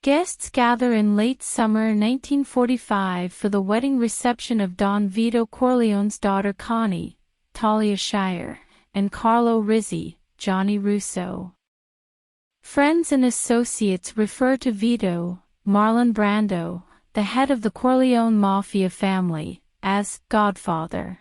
Guests gather in late summer 1945 for the wedding reception of Don Vito Corleone's daughter Connie, Talia Shire, and Carlo Rizzi, Gianni Russo. Friends and associates refer to Vito, Marlon Brando, the head of the Corleone mafia family, as Godfather.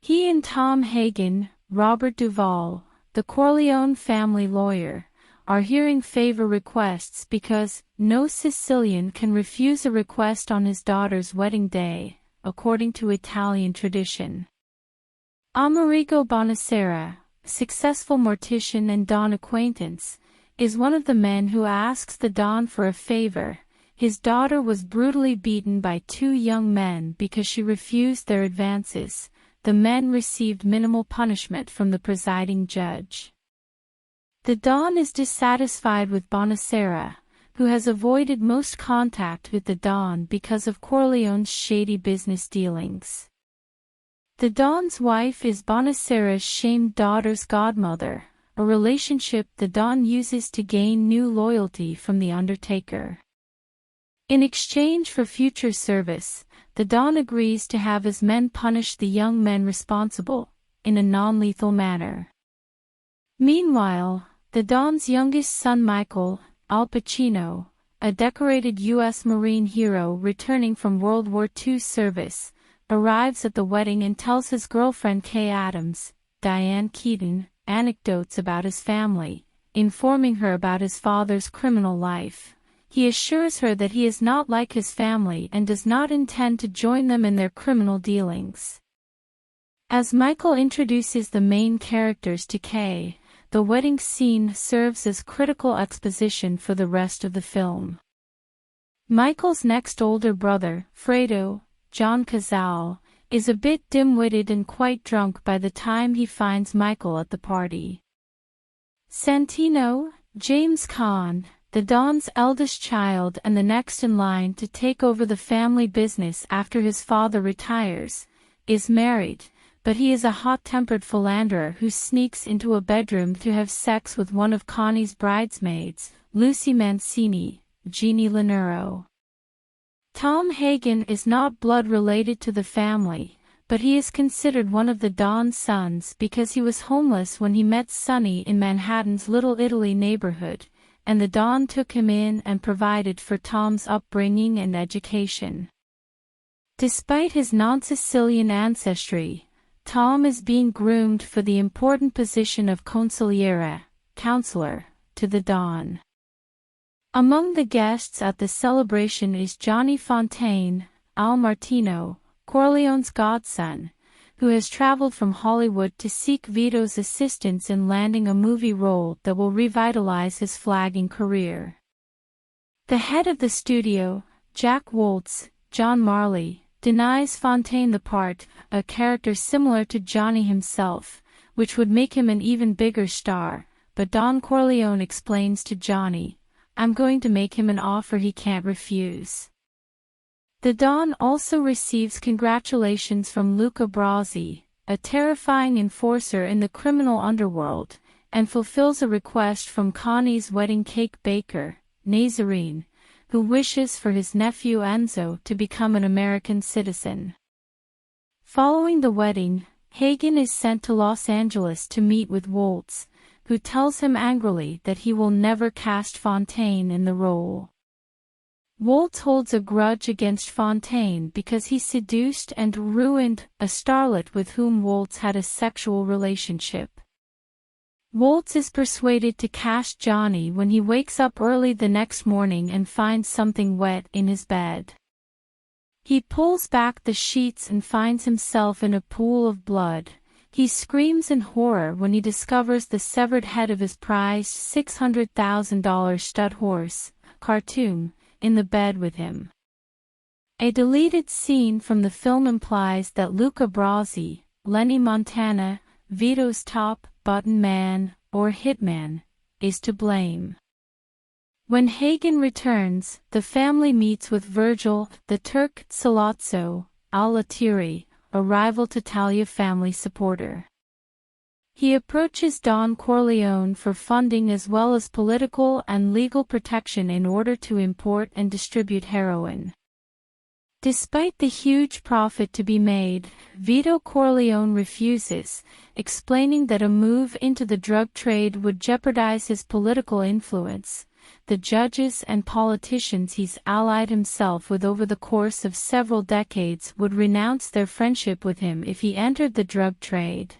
He and Tom Hagen, Robert Duvall, the Corleone family lawyer, are hearing favor requests because no Sicilian can refuse a request on his daughter's wedding day, according to Italian tradition. Amerigo Bonacera, successful mortician and Don acquaintance, is one of the men who asks the Don for a favor. His daughter was brutally beaten by two young men because she refused their advances. The men received minimal punishment from the presiding judge. The Don is dissatisfied with Bonacera, who has avoided most contact with the Don because of Corleone's shady business dealings. The Don's wife is Bonacera's shamed daughter's godmother, a relationship the Don uses to gain new loyalty from the Undertaker. In exchange for future service, the Don agrees to have his men punish the young men responsible, in a non-lethal manner. Meanwhile, the Don's youngest son Michael, Al Pacino, a decorated U.S. Marine hero returning from World War II service, arrives at the wedding and tells his girlfriend Kay Adams, Diane Keaton, anecdotes about his family, informing her about his father's criminal life. He assures her that he is not like his family and does not intend to join them in their criminal dealings. As Michael introduces the main characters to Kay, the wedding scene serves as critical exposition for the rest of the film. Michael's next older brother, Fredo, John Cazale, is a bit dim-witted and quite drunk by the time he finds Michael at the party. Santino, James Caan, the Don's eldest child and the next in line to take over the family business after his father retires, is married, but he is a hot-tempered philanderer who sneaks into a bedroom to have sex with one of Connie's bridesmaids, Lucy Mancini, Jeannie Lanuro. Tom Hagen is not blood-related to the family, but he is considered one of the Don's sons because he was homeless when he met Sonny in Manhattan's Little Italy neighborhood, and the Don took him in and provided for Tom's upbringing and education. Despite his non-Sicilian ancestry, Tom is being groomed for the important position of consigliere, counselor, to the Don. Among the guests at the celebration is Johnny Fontane, Al Martino, Corleone's godson, who has traveled from Hollywood to seek Vito's assistance in landing a movie role that will revitalize his flagging career. The head of the studio, Jack Woltz, John Marley, denies Fontane the part, a character similar to Johnny himself, which would make him an even bigger star, but Don Corleone explains to Johnny, "I'm going to make him an offer he can't refuse." The Don also receives congratulations from Luca Brasi, a terrifying enforcer in the criminal underworld, and fulfills a request from Connie's wedding cake baker, Nazarene, who wishes for his nephew Enzo to become an American citizen. Following the wedding, Hagen is sent to Los Angeles to meet with Woltz, who tells him angrily that he will never cast Fontane in the role. Woltz holds a grudge against Fontane because he seduced and ruined a starlet with whom Woltz had a sexual relationship. Woltz is persuaded to cast Johnny when he wakes up early the next morning and finds something wet in his bed. He pulls back the sheets and finds himself in a pool of blood. He screams in horror when he discovers the severed head of his prized $600,000 stud horse, Khartoum, in the bed with him. A deleted scene from the film implies that Luca Brasi, Lenny Montana, Vito's top button man, or hitman, is to blame. When Hagen returns, the family meets with Virgil, the Turk Sollozzo, Lettieri, a rival to Talia family supporter. He approaches Don Corleone for funding as well as political and legal protection in order to import and distribute heroin. Despite the huge profit to be made, Vito Corleone refuses, explaining that a move into the drug trade would jeopardize his political influence. The judges and politicians he's allied himself with over the course of several decades would renounce their friendship with him if he entered the drug trade.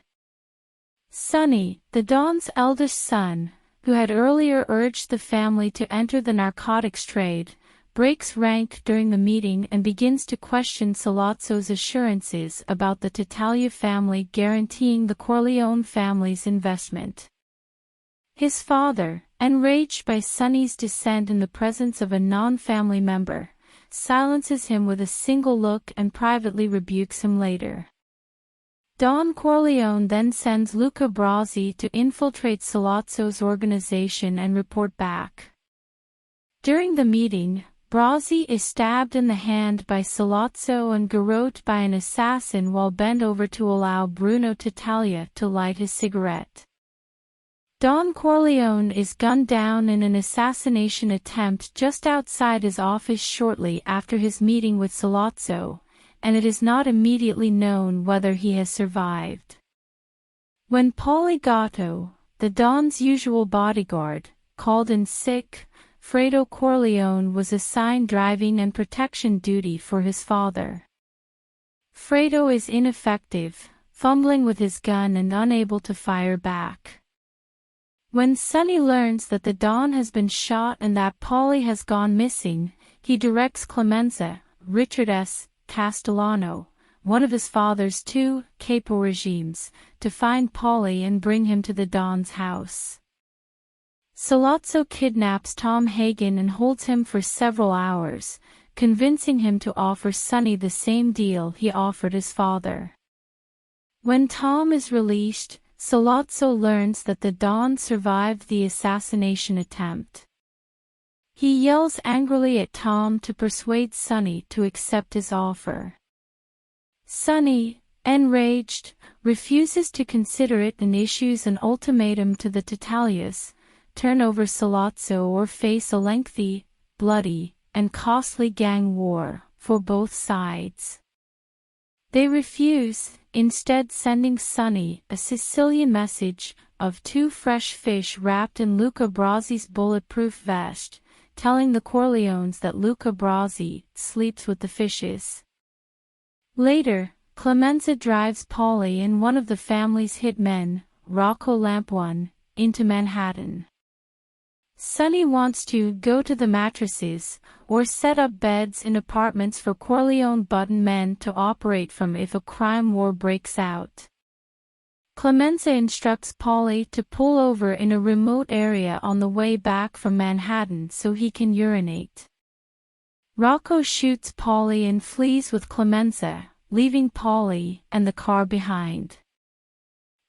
Sonny, the Don's eldest son, who had earlier urged the family to enter the narcotics trade, breaks rank during the meeting and begins to question Sollozzo's assurances about the Talia family guaranteeing the Corleone family's investment. His father, enraged by Sonny's dissent in the presence of a non-family member, silences him with a single look and privately rebukes him later. Don Corleone then sends Luca Brasi to infiltrate Sollozzo's organization and report back. During the meeting, Brasi is stabbed in the hand by Sollozzo and garroted by an assassin while bent over to allow Bruno Talia to light his cigarette. Don Corleone is gunned down in an assassination attempt just outside his office shortly after his meeting with Sollozzo, and it is not immediately known whether he has survived. When Paulie Gatto, the Don's usual bodyguard, called in sick, Fredo Corleone was assigned driving and protection duty for his father. Fredo is ineffective, fumbling with his gun and unable to fire back. When Sonny learns that the Don has been shot and that Paulie has gone missing, he directs Clemenza, Richard S. Castellano, one of his father's two capo regimes, to find Paulie and bring him to the Don's house. Sollozzo kidnaps Tom Hagen and holds him for several hours, convincing him to offer Sonny the same deal he offered his father. When Tom is released, Sollozzo learns that the Don survived the assassination attempt. He yells angrily at Tom to persuade Sonny to accept his offer. Sonny, enraged, refuses to consider it and issues an ultimatum to the Tatalias: turn over Sollozzo or face a lengthy, bloody, and costly gang war for both sides. They refuse, instead sending Sonny a Sicilian message of 2 fresh fish wrapped in Luca Brasi's bulletproof vest, telling the Corleones that Luca Brasi sleeps with the fishes. Later, Clemenza drives Paulie and one of the family's hitmen, Rocco Lampuan, into Manhattan. Sonny wants to go to the mattresses, or set up beds in apartments for Corleone button men to operate from if a crime war breaks out. Clemenza instructs Paulie to pull over in a remote area on the way back from Manhattan so he can urinate. Rocco shoots Paulie and flees with Clemenza, leaving Paulie and the car behind.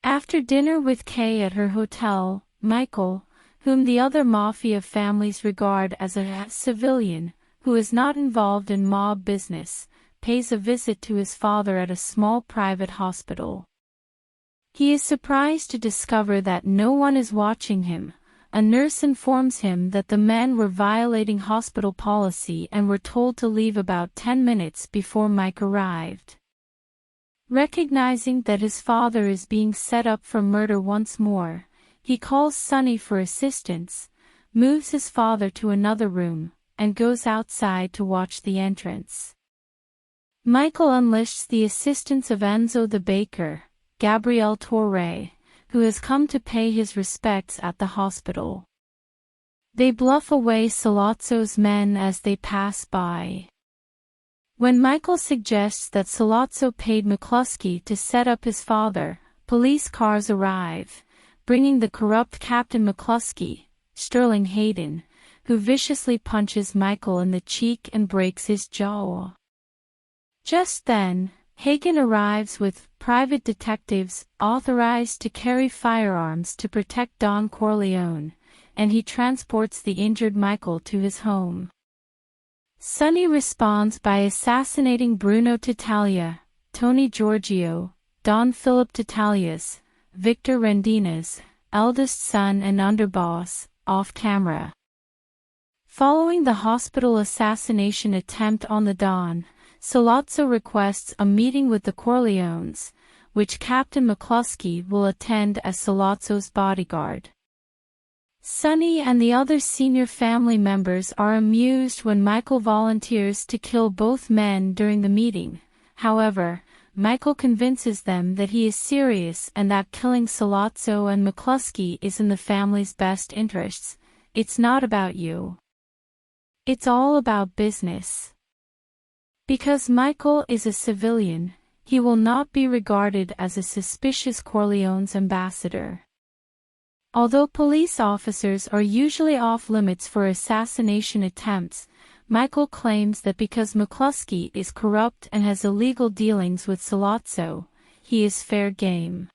After dinner with Kay at her hotel, Michael, whom the other mafia families regard as a civilian, who is not involved in mob business, pays a visit to his father at a small private hospital. He is surprised to discover that no one is watching him. A nurse informs him that the men were violating hospital policy and were told to leave about 10 minutes before Mike arrived. Recognizing that his father is being set up for murder once more, he calls Sonny for assistance, moves his father to another room, and goes outside to watch the entrance. Michael enlists the assistance of Enzo the baker, Gabriel Torre, who has come to pay his respects at the hospital. They bluff away Sollozzo's men as they pass by. When Michael suggests that Sollozzo paid McCluskey to set up his father, police cars arrive, bringing the corrupt Captain McCluskey, Sterling Hayden, who viciously punches Michael in the cheek and breaks his jaw. Just then, Hagen arrives with private detectives authorized to carry firearms to protect Don Corleone, and he transports the injured Michael to his home. Sonny responds by assassinating Bruno Talia, Tony Giorgio, Don Philip Tatalias, Victor Rendina's eldest son and underboss, off camera. Following the hospital assassination attempt on the Don, Sollozzo requests a meeting with the Corleones, which Captain McCluskey will attend as Sollozzo's bodyguard. Sonny and the other senior family members are amused when Michael volunteers to kill both men during the meeting. However, Michael convinces them that he is serious and that killing Sollozzo and McCluskey is in the family's best interests. It's not about you. It's all about business. Because Michael is a civilian, he will not be regarded as a suspicious Corleone's ambassador. Although police officers are usually off-limits for assassination attempts, Michael claims that because McCluskey is corrupt and has illegal dealings with Sollozzo, he is fair game.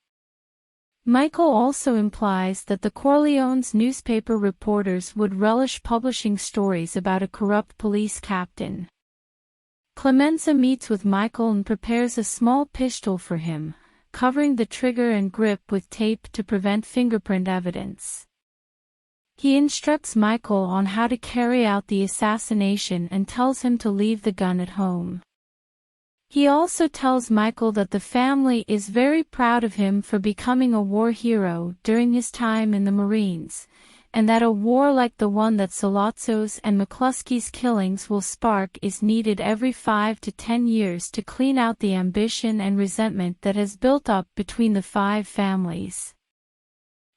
Michael also implies that the Corleones' newspaper reporters would relish publishing stories about a corrupt police captain. Clemenza meets with Michael and prepares a small pistol for him, covering the trigger and grip with tape to prevent fingerprint evidence. He instructs Michael on how to carry out the assassination and tells him to leave the gun at home. He also tells Michael that the family is very proud of him for becoming a war hero during his time in the Marines, and that a war like the one that Sollozzo's and McCluskey's killings will spark is needed every 5 to 10 years to clean out the ambition and resentment that has built up between the 5 families.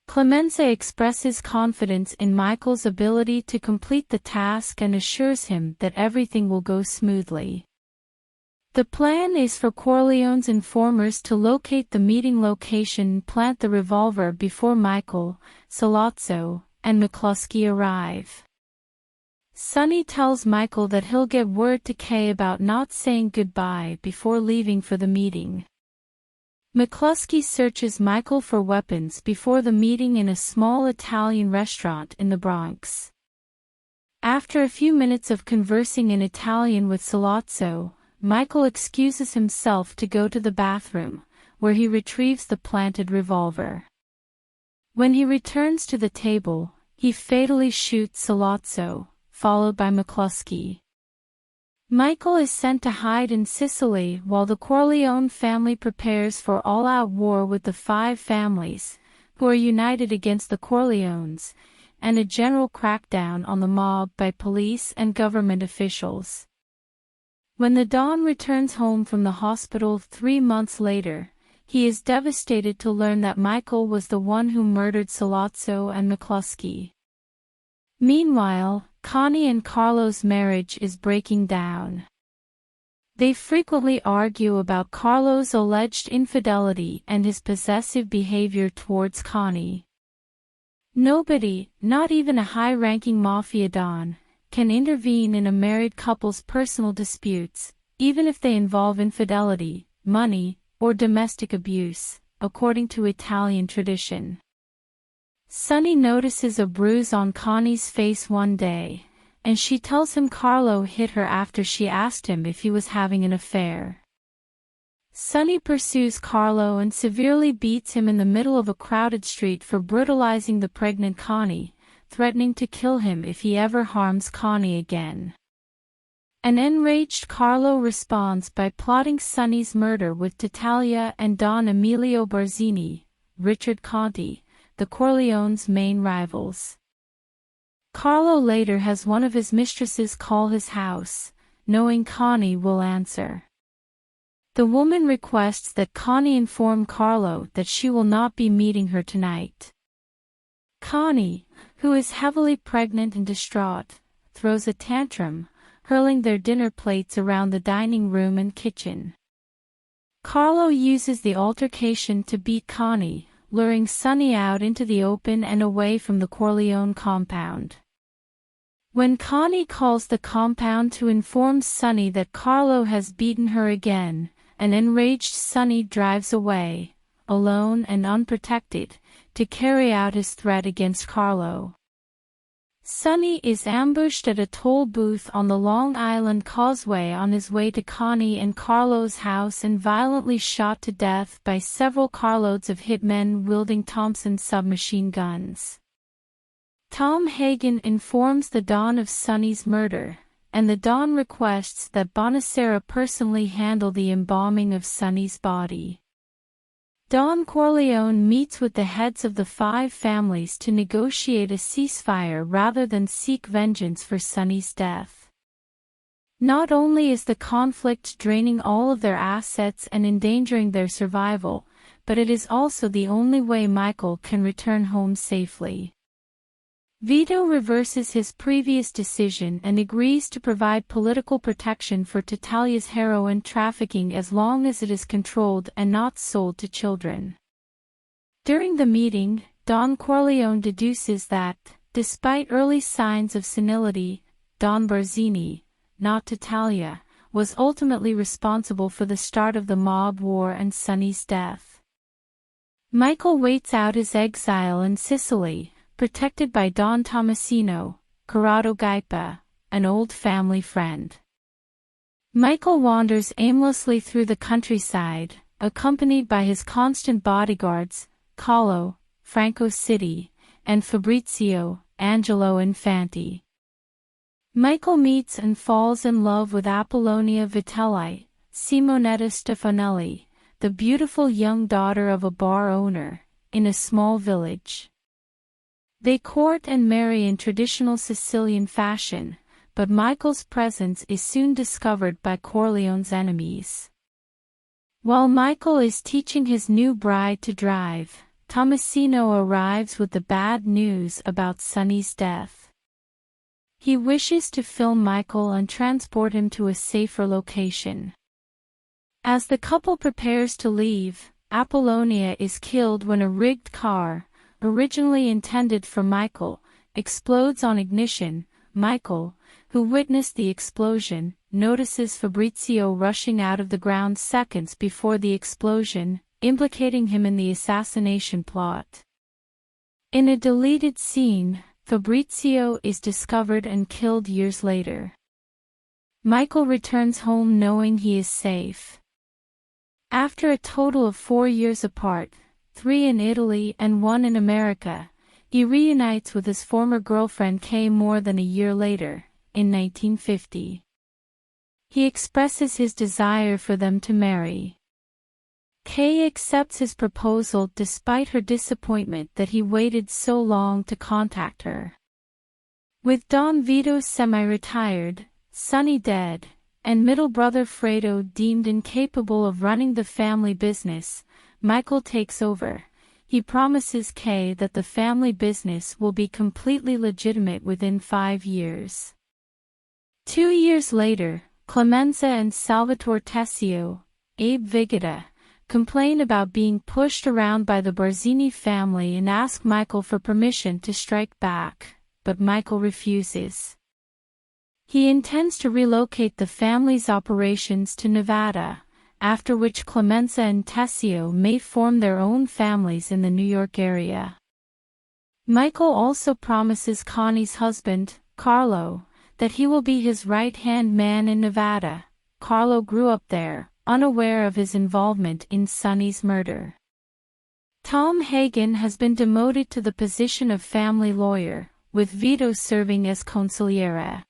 Clemenza expresses confidence in Michael's ability to complete the task and assures him that everything will go smoothly. The plan is for Corleone's informers to locate the meeting location and plant the revolver before Michael, Sollozzo, and McCluskey arrive. Sonny tells Michael that he'll get word to Kay about not saying goodbye before leaving for the meeting. McCluskey searches Michael for weapons before the meeting in a small Italian restaurant in the Bronx. After a few minutes of conversing in Italian with Sollozzo, Michael excuses himself to go to the bathroom, where he retrieves the planted revolver. When he returns to the table, he fatally shoots Sollozzo, followed by McCluskey. Michael is sent to hide in Sicily while the Corleone family prepares for all-out war with the 5 families, who are united against the Corleones, and a general crackdown on the mob by police and government officials. When the Don returns home from the hospital 3 months later, he is devastated to learn that Michael was the one who murdered Sollozzo and McCluskey. Meanwhile, Connie and Carlo's marriage is breaking down. They frequently argue about Carlo's alleged infidelity and his possessive behavior towards Connie. Nobody, not even a high-ranking mafia don, can intervene in a married couple's personal disputes, even if they involve infidelity, money, or domestic abuse, according to Italian tradition. Sonny notices a bruise on Connie's face one day, and she tells him Carlo hit her after she asked him if he was having an affair. Sonny pursues Carlo and severely beats him in the middle of a crowded street for brutalizing the pregnant Connie, threatening to kill him if he ever harms Connie again. An enraged Carlo responds by plotting Sonny's murder with Talia and Don Emilio Barzini, Richard Conte, the Corleone's main rivals. Carlo later has one of his mistresses call his house, knowing Connie will answer. The woman requests that Connie inform Carlo that she will not be meeting her tonight. Connie, who is heavily pregnant and distraught, throws a tantrum, hurling their dinner plates around the dining room and kitchen. Carlo uses the altercation to beat Connie, luring Sonny out into the open and away from the Corleone compound. When Connie calls the compound to inform Sonny that Carlo has beaten her again, an enraged Sonny drives away, alone and unprotected, to carry out his threat against Carlo. Sonny is ambushed at a toll booth on the Long Island Causeway on his way to Connie and Carlo's house and violently shot to death by several carloads of hitmen wielding Thompson submachine guns. Tom Hagen informs the Don of Sonny's murder, and the Don requests that Bonacera personally handle the embalming of Sonny's body. Don Corleone meets with the heads of the 5 families to negotiate a ceasefire rather than seek vengeance for Sonny's death. Not only is the conflict draining all of their assets and endangering their survival, but it is also the only way Michael can return home safely. Vito reverses his previous decision and agrees to provide political protection for Talia's heroin trafficking as long as it is controlled and not sold to children. During the meeting, Don Corleone deduces that, despite early signs of senility, Don Barzini, not Talia, was ultimately responsible for the start of the mob war and Sonny's death. Michael waits out his exile in Sicily, protected by Don Tomasino, Corrado Gaipa, an old family friend. Michael wanders aimlessly through the countryside, accompanied by his constant bodyguards, Carlo, Franco City, and Fabrizio, Angelo Infanti. Michael meets and falls in love with Apollonia Vitelli, Simonetta Stefanelli, the beautiful young daughter of a bar owner, in a small village. They court and marry in traditional Sicilian fashion, but Michael's presence is soon discovered by Corleone's enemies. While Michael is teaching his new bride to drive, Tomasino arrives with the bad news about Sonny's death. He wishes to film Michael and transport him to a safer location. As the couple prepares to leave, Apollonia is killed when a rigged car, originally intended for Michael, explodes on ignition. Michael, who witnessed the explosion, notices Fabrizio rushing out of the ground seconds before the explosion, implicating him in the assassination plot. In a deleted scene, Fabrizio is discovered and killed years later. Michael returns home knowing he is safe. After a total of 4 years apart, 3 in Italy and 1 in America, he reunites with his former girlfriend Kay more than a year later, in 1950. He expresses his desire for them to marry. Kay accepts his proposal despite her disappointment that he waited so long to contact her. With Don Vito semi-retired, Sonny dead, and middle brother Fredo deemed incapable of running the family business, Michael takes over. He promises Kay that the family business will be completely legitimate within 5 years. 2 years later, Clemenza and Salvatore Tessio, Abe Vigoda, complain about being pushed around by the Barzini family and ask Michael for permission to strike back, but Michael refuses. He intends to relocate the family's operations to Nevada, after which Clemenza and Tessio may form their own families in the New York area. Michael also promises Connie's husband, Carlo, that he will be his right-hand man in Nevada. Carlo grew up there, unaware of his involvement in Sonny's murder. Tom Hagen has been demoted to the position of family lawyer, with Vito serving as consigliere.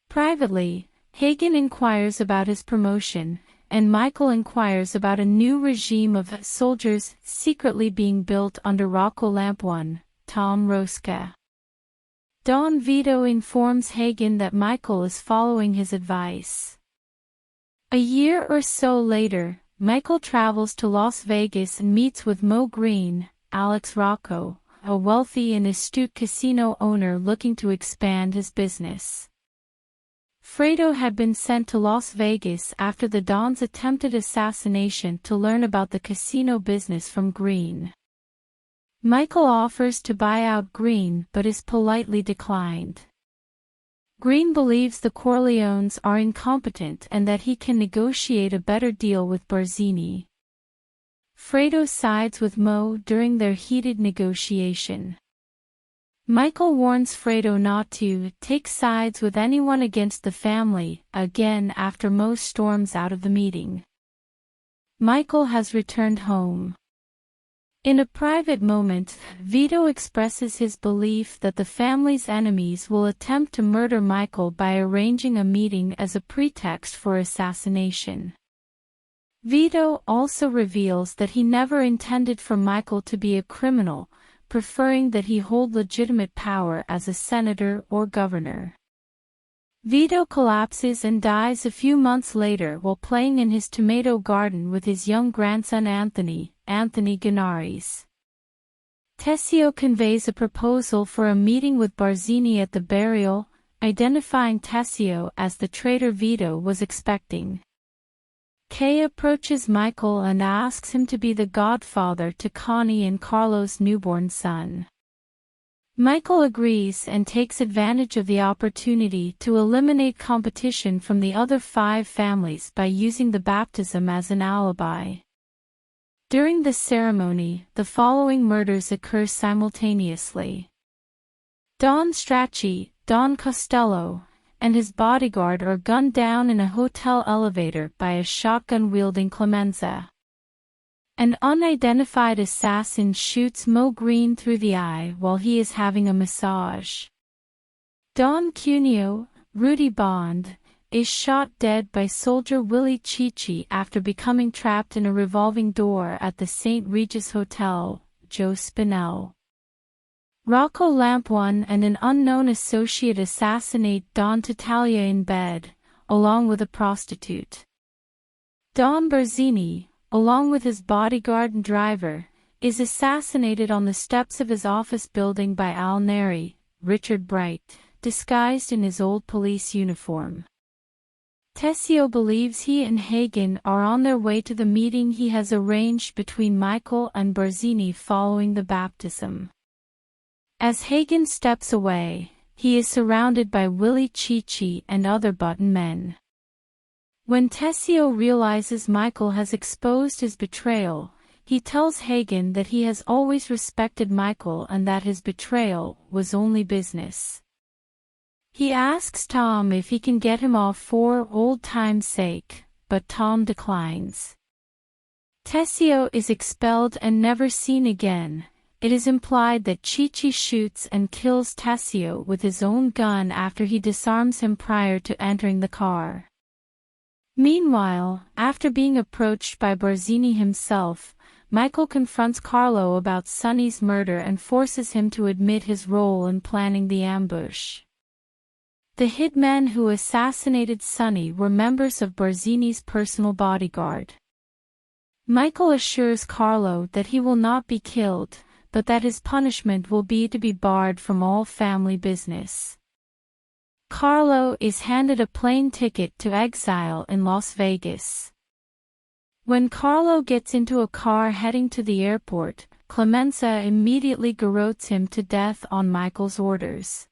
Privately, Hagen inquires about his promotion, and Michael inquires about a new regime of soldiers secretly being built under Rocco Lamp1, Tom Rosca. Don Vito informs Hagen that Michael is following his advice. A year or so later, Michael travels to Las Vegas and meets with Mo Green, Alex Rocco, a wealthy and astute casino owner looking to expand his business. Fredo had been sent to Las Vegas after the Don's attempted assassination to learn about the casino business from Green. Michael offers to buy out Green but is politely declined. Green believes the Corleones are incompetent and that he can negotiate a better deal with Barzini. Fredo sides with Mo during their heated negotiation. Michael warns Fredo not to take sides with anyone against the family, again after Mo storms out of the meeting. Michael has returned home. In a private moment, Vito expresses his belief that the family's enemies will attempt to murder Michael by arranging a meeting as a pretext for assassination. Vito also reveals that he never intended for Michael to be a criminal, preferring that he hold legitimate power as a senator or governor. Vito collapses and dies a few months later while playing in his tomato garden with his young grandson Anthony Ganaris. Tessio conveys a proposal for a meeting with Barzini at the burial, identifying Tessio as the traitor Vito was expecting. Kay approaches Michael and asks him to be the godfather to Connie and Carlo's newborn son. Michael agrees and takes advantage of the opportunity to eliminate competition from the other 5 families by using the baptism as an alibi. During the ceremony, the following murders occur simultaneously. Don Strachey, Don Costello, and his bodyguard are gunned down in a hotel elevator by a shotgun-wielding Clemenza. An unidentified assassin shoots Mo Green through the eye while he is having a massage. Don Cuneo, Rudy Bond, is shot dead by soldier Willie Chichi after becoming trapped in a revolving door at the St. Regis Hotel, Joe Spinell. Rocco Lampuan and an unknown associate assassinate Don Talia in bed, along with a prostitute. Don Barzini, along with his bodyguard and driver, is assassinated on the steps of his office building by Al Neri, Richard Bright, disguised in his old police uniform. Tessio believes he and Hagen are on their way to the meeting he has arranged between Michael and Barzini following the baptism. As Hagen steps away, he is surrounded by Willie Chichi and other button men. When Tessio realizes Michael has exposed his betrayal, he tells Hagen that he has always respected Michael and that his betrayal was only business. He asks Tom if he can get him off for old time's sake, but Tom declines. Tessio is expelled and never seen again. It is implied that Chichi shoots and kills Tessio with his own gun after he disarms him prior to entering the car. Meanwhile, after being approached by Barzini himself, Michael confronts Carlo about Sonny's murder and forces him to admit his role in planning the ambush. The hitmen who assassinated Sonny were members of Barzini's personal bodyguard. Michael assures Carlo that he will not be killed, but that his punishment will be to be barred from all family business. Carlo is handed a plane ticket to exile in Las Vegas. When Carlo gets into a car heading to the airport, Clemenza immediately garrotes him to death on Michael's orders.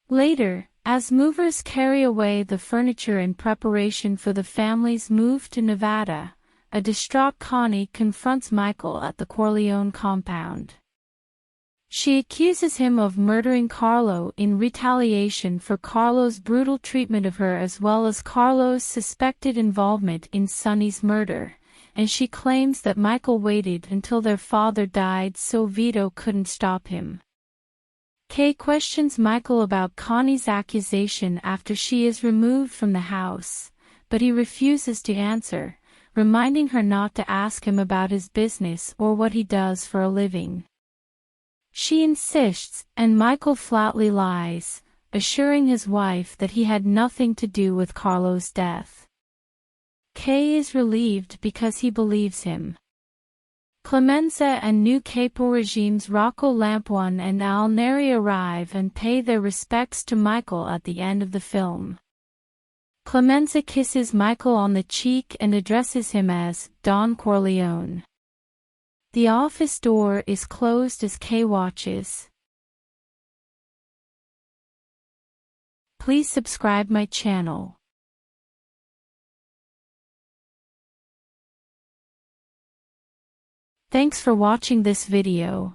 Later, as movers carry away the furniture in preparation for the family's move to Nevada, a distraught Connie confronts Michael at the Corleone compound. She accuses him of murdering Carlo in retaliation for Carlo's brutal treatment of her as well as Carlo's suspected involvement in Sonny's murder, and she claims that Michael waited until their father died so Vito couldn't stop him. Kay questions Michael about Connie's accusation after she is removed from the house, but he refuses to answer, reminding her not to ask him about his business or what he does for a living. She insists, and Michael flatly lies, assuring his wife that he had nothing to do with Carlo's death. Kay is relieved because he believes him. Clemenza and new capo regimes Rocco Lampuan and Al Neri arrive and pay their respects to Michael at the end of the film. Clemenza kisses Michael on the cheek and addresses him as Don Corleone. The office door is closed as Kay watches. Please subscribe my channel. Thanks for watching this video.